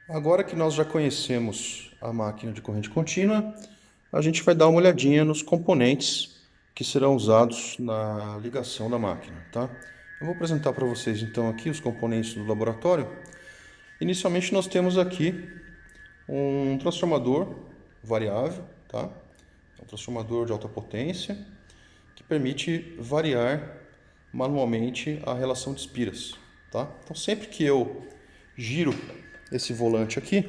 Agora que nós já conhecemos a máquina de corrente contínua, a gente vai dar uma olhadinha nos componentes que serão usados na ligação da máquina, tá? Eu vou apresentar para vocês então aqui os componentes do laboratório. Inicialmente nós temos aqui um transformador variável, tá? É um transformador de alta potência que permite variar manualmente a relação de espiras, tá? Então sempre que eu giro esse volante aqui,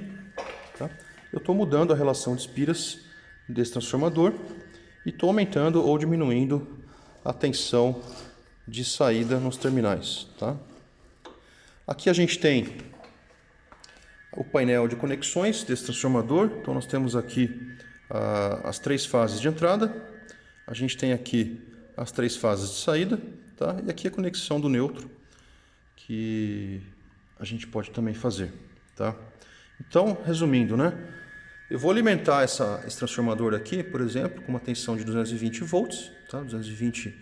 tá? Eu estou mudando a relação de espiras desse transformador e estou aumentando ou diminuindo a tensão de saída nos terminais, tá? Aqui a gente tem o painel de conexões desse transformador. Então nós temos aqui as três fases de entrada, a gente tem aqui as três fases de saída, tá? E aqui a conexão do neutro que a gente pode também fazer, tá? Então, resumindo, né? Eu vou alimentar esse transformador aqui, por exemplo, com uma tensão de 220 volts, tá? 220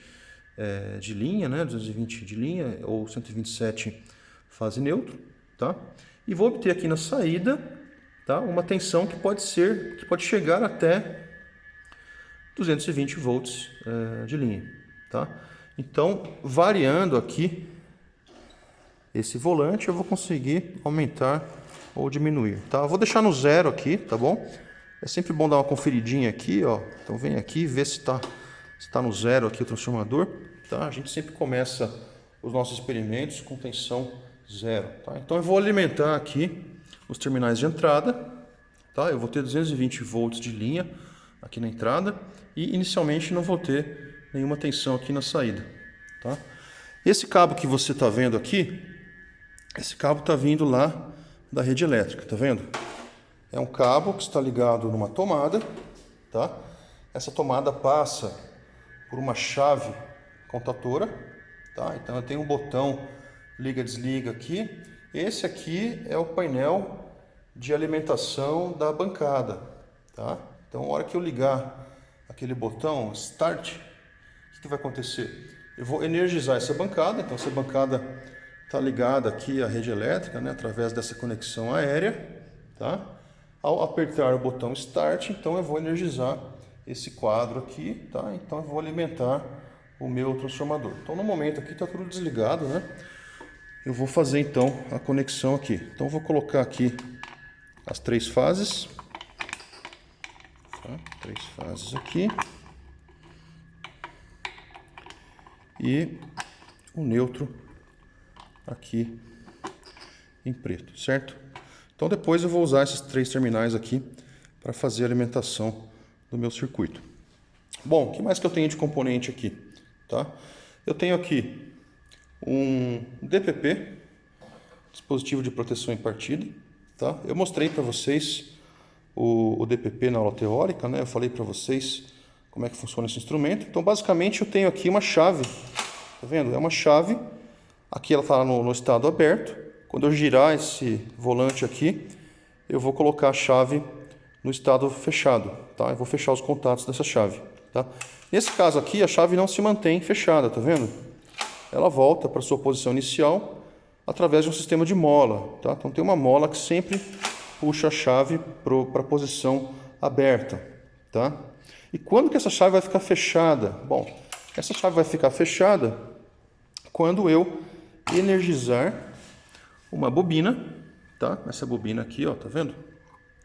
de linha, né? 220 de linha ou 127 fase neutro, tá? E vou obter aqui na saída, tá? Uma tensão que pode chegar até 220 volts de linha, tá? Então, variando aqui esse volante, eu vou conseguir aumentar ou diminuir, tá? Eu vou deixar no zero aqui, tá bom? É sempre bom dar uma conferidinha aqui, ó. Então vem aqui, vê se tá no zero aqui o transformador, tá? A gente sempre começa os nossos experimentos com tensão zero, tá? Então eu vou alimentar aqui os terminais de entrada, tá? Eu vou ter 220 volts de linha aqui na entrada e inicialmente não vou ter nenhuma tensão aqui na saída, tá? Esse cabo que você está vendo aqui, esse cabo está vindo lá da rede elétrica, tá vendo? É um cabo que está ligado numa tomada, tá? Essa tomada passa por uma chave contatora, tá? Então eu tenho um botão liga-desliga aqui. Esse aqui é o painel de alimentação da bancada, tá? Então a hora que eu ligar aquele botão Start, o que vai acontecer? Eu vou energizar essa bancada. Então essa bancada está ligada aqui à rede elétrica, né, através dessa conexão aérea, tá? Ao apertar o botão Start, então eu vou energizar esse quadro aqui, tá? Então eu vou alimentar o meu transformador. Então no momento aqui está tudo desligado, né? Eu vou fazer então a conexão aqui. Então eu vou colocar aqui as três fases, tá? Três fases aqui e o neutro aqui em preto, certo? Então depois eu vou usar esses três terminais aqui para fazer a alimentação do meu circuito. Bom, o que mais que eu tenho de componente aqui, tá? Eu tenho aqui um DPP, dispositivo de proteção em partida, tá? Eu mostrei para vocês o DPP na aula teórica, né? Eu falei para vocês como é que funciona esse instrumento. Então basicamente eu tenho aqui uma chave, tá vendo? É uma chave. Aqui ela está no estado aberto. Quando eu girar esse volante aqui, eu vou colocar a chave no estado fechado, tá? Eu vou fechar os contatos dessa chave, tá? Nesse caso aqui, a chave não se mantém fechada, tá vendo? Ela volta para sua posição inicial através de um sistema de mola, tá? Então tem uma mola que sempre puxa a chave para a posição aberta, tá? E quando que essa chave vai ficar fechada? Bom, essa chave vai ficar fechada quando eu energizar uma bobina, tá? Essa bobina aqui, ó, tá vendo?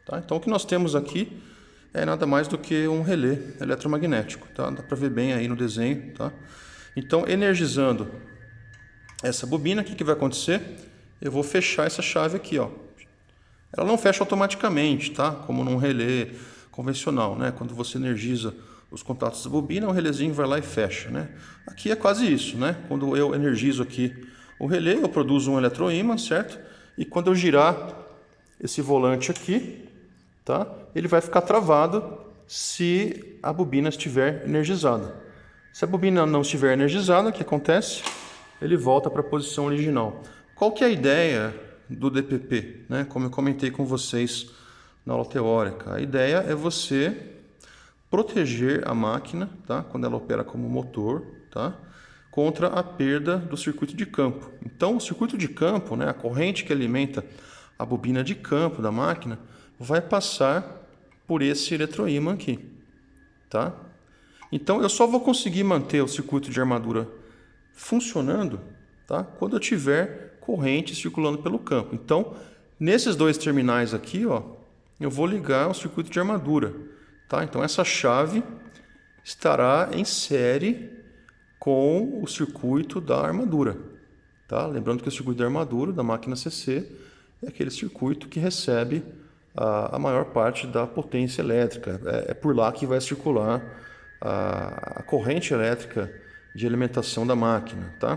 Tá? Então o que nós temos aqui é nada mais do que um relé eletromagnético, tá? Dá para ver bem aí no desenho, tá? Então energizando essa bobina, o que vai acontecer? Eu vou fechar essa chave aqui, ó. Ela não fecha automaticamente, tá? Como num relé convencional, né? Quando você energiza os contatos da bobina, o relézinho vai lá e fecha, né? Aqui é quase isso, né? Quando eu energizo aqui o relé, eu produzo um eletroímã, certo? E quando eu girar esse volante aqui, tá? Ele vai ficar travado se a bobina estiver energizada. Se a bobina não estiver energizada, o que acontece? Ele volta para a posição original. Qual que é a ideia do DPP, né? Como eu comentei com vocês na aula teórica, a ideia é você proteger a máquina, tá? Quando ela opera como motor, tá? Contra a perda do circuito de campo. Então, o circuito de campo, né? A corrente que alimenta a bobina de campo da máquina vai passar por esse eletroímã aqui, tá? Então eu só vou conseguir manter o circuito de armadura funcionando, tá? Quando eu tiver corrente circulando pelo campo. Então, nesses dois terminais aqui, ó, eu vou ligar o circuito de armadura, tá? Então essa chave estará em série com o circuito da armadura, tá? Lembrando que o circuito da armadura da máquina CC é aquele circuito que recebe a maior parte da potência elétrica. É por lá que vai circular a corrente elétrica de alimentação da máquina, tá?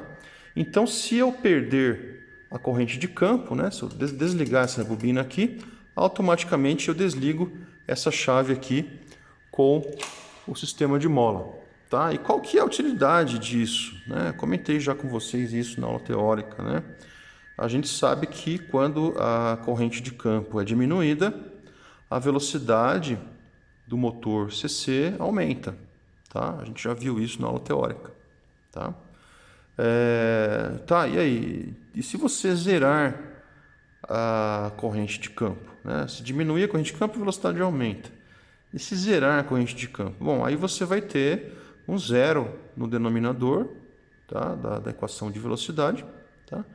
Então, se eu perder a corrente de campo, né, se eu desligar essa bobina aqui, automaticamente eu desligo essa chave aqui com o sistema de mola, tá? E qual que é a utilidade disso, né? Comentei já com vocês isso na aula teórica, né? A gente sabe que quando a corrente de campo é diminuída, a velocidade do motor CC aumenta, tá? A gente já viu isso na aula teórica, tá? Tá, e aí? E se você zerar a corrente de campo, né? Se diminuir a corrente de campo, a velocidade aumenta. E se zerar a corrente de campo? Bom, aí você vai ter um zero no denominador, tá? da equação de velocidade, tá?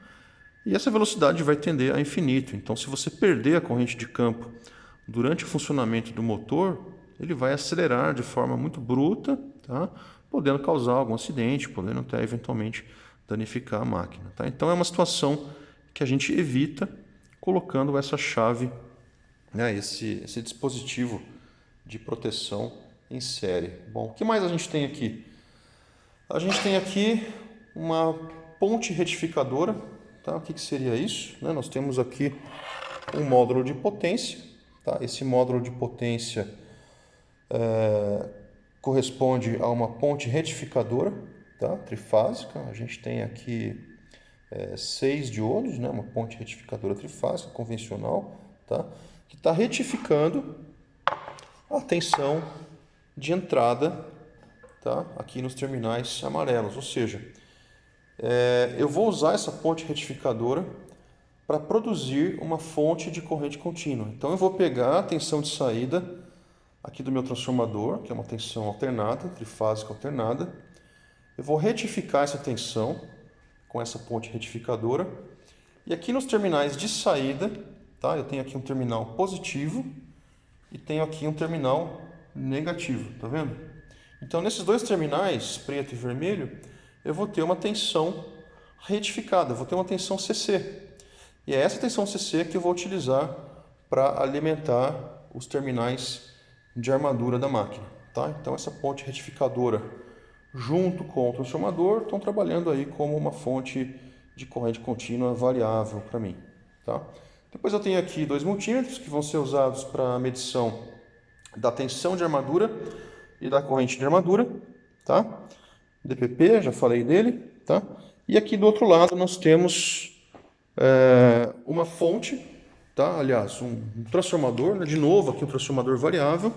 E essa velocidade vai tender a infinito. Então, se você perder a corrente de campo durante o funcionamento do motor, ele vai acelerar de forma muito bruta, tá? Podendo causar algum acidente, podendo até eventualmente danificar a máquina, tá? Então, é uma situação que a gente evita colocando essa chave, né? esse dispositivo de proteção em série. Bom, o que mais a gente tem aqui? A gente tem aqui uma ponte retificadora. Tá? O que seria isso? Né? Nós temos aqui um módulo de potência. Tá? Esse módulo de potência corresponde a uma ponte retificadora, tá? Trifásica. A gente tem aqui 6 diodos, né? Uma ponte retificadora trifásica convencional, tá? Que está retificando a tensão de entrada, tá? Aqui nos terminais amarelos, ou seja, eu vou usar essa ponte retificadora para produzir uma fonte de corrente contínua. Então eu vou pegar a tensão de saída aqui do meu transformador, que é uma tensão alternada, trifásica alternada. Eu vou retificar essa tensão com essa ponte retificadora. E aqui nos terminais de saída, tá? Eu tenho aqui um terminal positivo e tenho aqui um terminal negativo, tá vendo? Então nesses dois terminais, preto e vermelho, eu vou ter uma tensão retificada, eu vou ter uma tensão CC. E é essa tensão CC que eu vou utilizar para alimentar os terminais de armadura da máquina, tá? Então essa ponte retificadora junto com o transformador estão trabalhando aí como uma fonte de corrente contínua variável para mim, tá? Depois eu tenho aqui 2 multímetros que vão ser usados para a medição da tensão de armadura e da corrente de armadura, tá? DPP, já falei dele, tá? E aqui do outro lado nós temos uma fonte, tá? Aliás, um transformador, né? De novo aqui um transformador variável,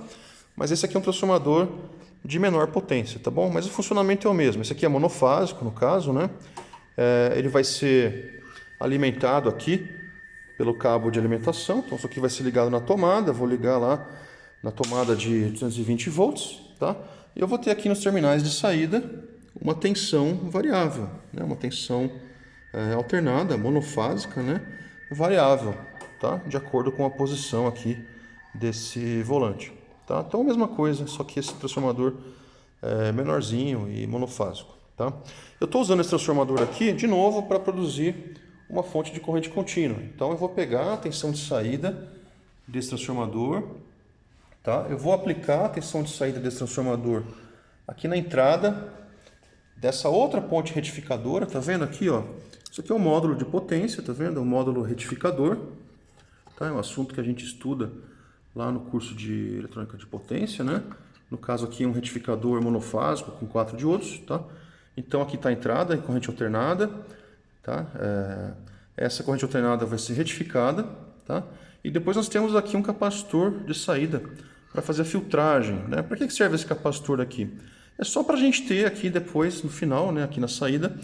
mas esse aqui é um transformador de menor potência, tá bom? Mas o funcionamento é o mesmo. Esse aqui é monofásico, no caso, né? Ele vai ser alimentado aqui pelo cabo de alimentação. Então isso aqui vai ser ligado na tomada, vou ligar lá na tomada de 220 volts, tá? E eu vou ter aqui nos terminais de saída uma tensão variável, né? Uma tensão alternada, monofásica, né? Variável, tá? De acordo com a posição aqui desse volante, tá? Então a mesma coisa, só que esse transformador é menorzinho e monofásico, tá? Eu estou usando esse transformador aqui de novo para produzir uma fonte de corrente contínua. Então eu vou pegar a tensão de saída desse transformador, tá? Eu vou aplicar a tensão de saída desse transformador aqui na entrada dessa outra ponte retificadora, tá vendo aqui, ó? Isso aqui é um módulo de potência, tá vendo? É um módulo retificador, tá? É um assunto que a gente estuda lá no curso de eletrônica de potência, né? No caso aqui um retificador monofásico com 4 diodos, tá? Então aqui está a entrada em corrente alternada, tá? Essa corrente alternada vai ser retificada, tá? E depois nós temos aqui um capacitor de saída para fazer a filtragem, né? Para que serve esse capacitor aqui? É só para a gente ter aqui depois, no final, né, aqui na saída,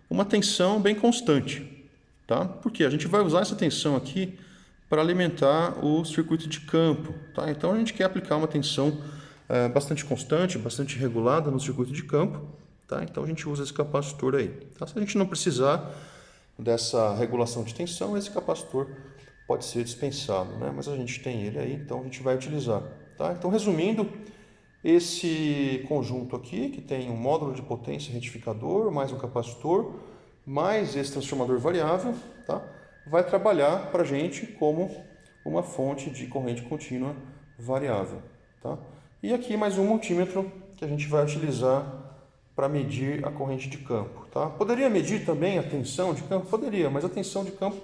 uma tensão bem constante, tá? Porque a gente vai usar essa tensão aqui para alimentar o circuito de campo, tá? Então a gente quer aplicar uma tensão bastante constante, bastante regulada no circuito de campo, tá? Então a gente usa esse capacitor aí, tá? Se a gente não precisar dessa regulação de tensão, esse capacitor pode ser dispensado, né? Mas a gente tem ele aí, então a gente vai utilizar, tá? Então, resumindo, esse conjunto aqui, que tem um módulo de potência retificador, mais um capacitor, mais esse transformador variável, tá? Vai trabalhar para a gente como uma fonte de corrente contínua variável, tá? E aqui mais um multímetro que a gente vai utilizar para medir a corrente de campo, tá? Poderia medir também a tensão de campo? Poderia, mas a tensão de campo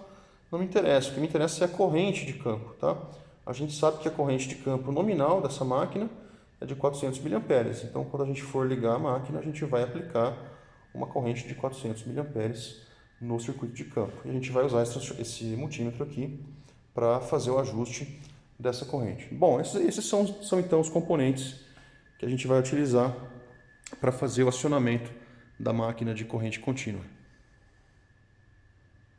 não me interessa. O que me interessa é a corrente de campo, tá? A gente sabe que a corrente de campo nominal dessa máquina é de 400 mA. Então, quando a gente for ligar a máquina, a gente vai aplicar uma corrente de 400 mA no circuito de campo. E a gente vai usar esse multímetro aqui para fazer o ajuste dessa corrente. Bom, esses são então os componentes que a gente vai utilizar para fazer o acionamento da máquina de corrente contínua.